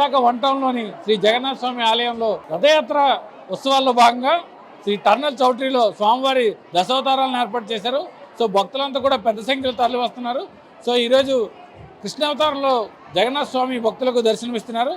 Visakha one టౌన్లోని Shri Jagannath స్వామి ఆలయంలో రథయాత్ర ఉత్సవాల్లో భాగంగా శ్రీ టర్నల్ చౌటరీలో స్వామివారి దశావతారాలను ఏర్పాటు చేశారు. సో భక్తులంతా కూడా పెద్ద సంఖ్యలో తరలి వస్తున్నారు. సో ఈరోజు కృష్ణావతారంలో జగన్నాథ స్వామి భక్తులకు దర్శనమిస్తున్నారు.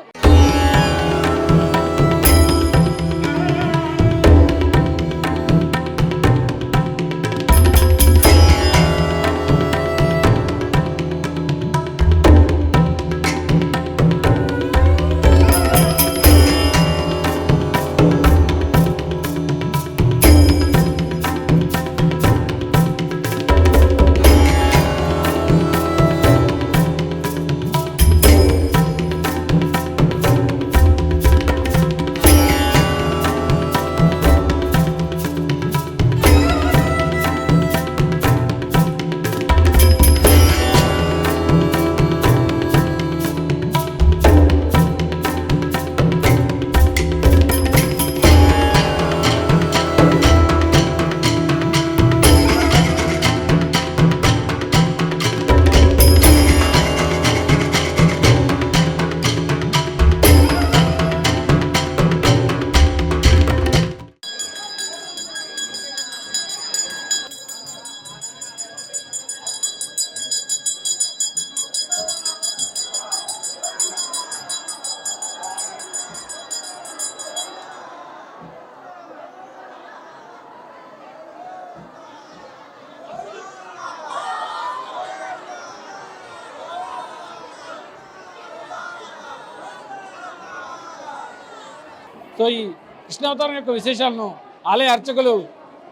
సో ఈ కృష్ణావతారం యొక్క విశేషాలను ఆలయ అర్చకులు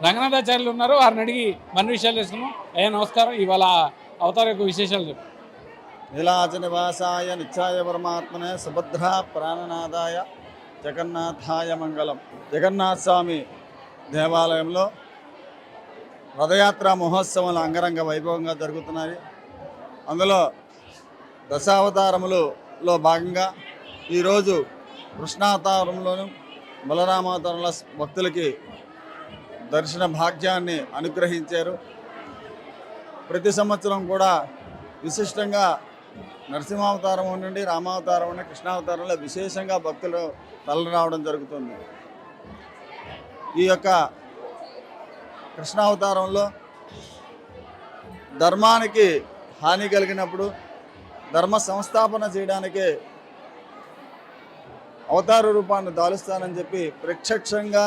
రంగనాథాచార్యులు ఉన్నారు, వారిని అడిగి మరిన్ని విషయాలు తెలుసుకున్నాం. అయ్యా నమస్కారం, ఇవాళ అవతారం యొక్క విశేషాలు చెప్పు. నీలాచ నివాసాయ నిత్యాయ పరమాత్మనే సుభద్రా ప్రాణనాథాయ జగన్నాథాయ మంగళం. జగన్నాథ స్వామి దేవాలయంలో రథయాత్ర మహోత్సవాలు అంగరంగ వైభవంగా జరుగుతున్నాయి. అందులో దశావతారములలో భాగంగా ఈరోజు కృష్ణావతారంలోను బలరామావతారంలో భక్తులకి దర్శన భాగ్యాన్ని అనుగ్రహించారు. ప్రతి సంవత్సరం కూడా విశిష్టంగా నరసింహావతారం నుండి రామావతారం నుండి కృష్ణావతారంలో విశేషంగా భక్తులు తరలి రావడం జరుగుతుంది. ఈ యొక్క కృష్ణావతారంలో ధర్మానికి హాని కలిగినప్పుడు ధర్మ సంస్థాపన చేయడానికి అవతార రూపాన్ని దాలుస్తానని చెప్పి ప్రత్యక్షంగా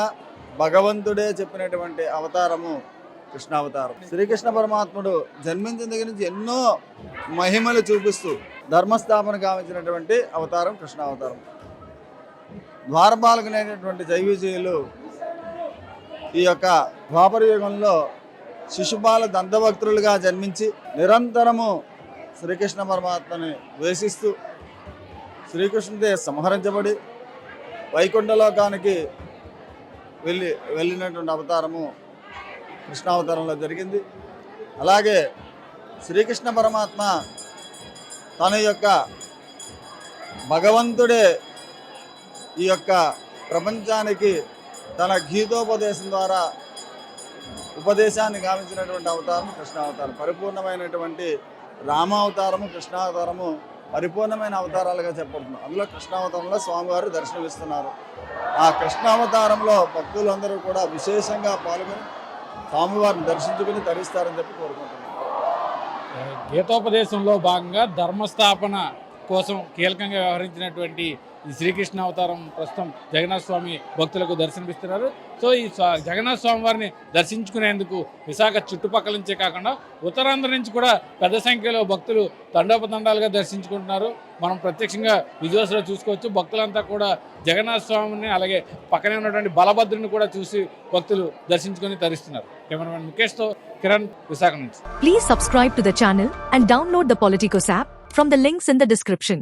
భగవంతుడే చెప్పినటువంటి అవతారము కృష్ణావతారం. శ్రీకృష్ణ పరమాత్ముడు జన్మించిన దగ్గర నుంచి ఎన్నో మహిమలు చూపిస్తూ ధర్మస్థాపన గావించినటువంటి అవతారం కృష్ణావతారం. ద్వారపాలకునైనటువంటి జైవిజయులు ఈ యొక్క ద్వాపర యుగంలో శిశుపాల దంతభక్తులుగా జన్మించి నిరంతరము శ్రీకృష్ణ పరమాత్మని ద్వేషిస్తూ శ్రీకృష్ణుడే సంహరించబడి వైకుంఠలోకానికి వెళ్ళినటువంటి అవతారము కృష్ణావతారంలో జరిగింది. అలాగే శ్రీకృష్ణ పరమాత్మ తన యొక్క భగవంతుడే ఈ యొక్క ప్రపంచానికి తన గీతోపదేశం ద్వారా ఉపదేశాన్ని గావించినటువంటి అవతారం కృష్ణావతారం. పరిపూర్ణమైనటువంటి రామావతారము కృష్ణావతారము పరిపూర్ణమైన అవతారాలుగా చెప్పబడుతుంది. అందులో కృష్ణావతారంలో స్వామివారు దర్శనమిస్తున్నారు. ఆ కృష్ణావతారంలో భక్తులందరూ కూడా విశేషంగా పాల్గొని స్వామివారిని దర్శించుకుని తరిస్తారని చెప్పి కోరుకుంటున్నారు. గీతోపదేశంలో భాగంగా ధర్మస్థాపన కోసం కీలకంగా వ్యవహరించినటువంటి ఈ శ్రీకృష్ణ అవతారం ప్రస్తుతం జగన్నాథ స్వామి భక్తులకు దర్శనమిస్తున్నారు. సో ఈ జగన్నాథ స్వామి వారిని దర్శించుకునేందుకు విశాఖ చుట్టుపక్కల నుంచే కాకుండా ఉత్తరాంధ్ర నుంచి కూడా పెద్ద సంఖ్యలో భక్తులు తండోపతండాలుగా దర్శించుకుంటున్నారు. మనం ప్రత్యక్షంగా విజువల్స్లో చూసుకోవచ్చు. భక్తులంతా కూడా జగన్నాథ స్వామిని అలాగే పక్కనే ఉన్నటువంటి బలభద్రుని కూడా చూసి భక్తులు దర్శించుకొని తరిస్తున్నారు. కెమెరామెన్ ముఖేష్తో కిరణ్, విశాఖ నుంచి. Please subscribe to the channel and download the Politicos app from the links in the description.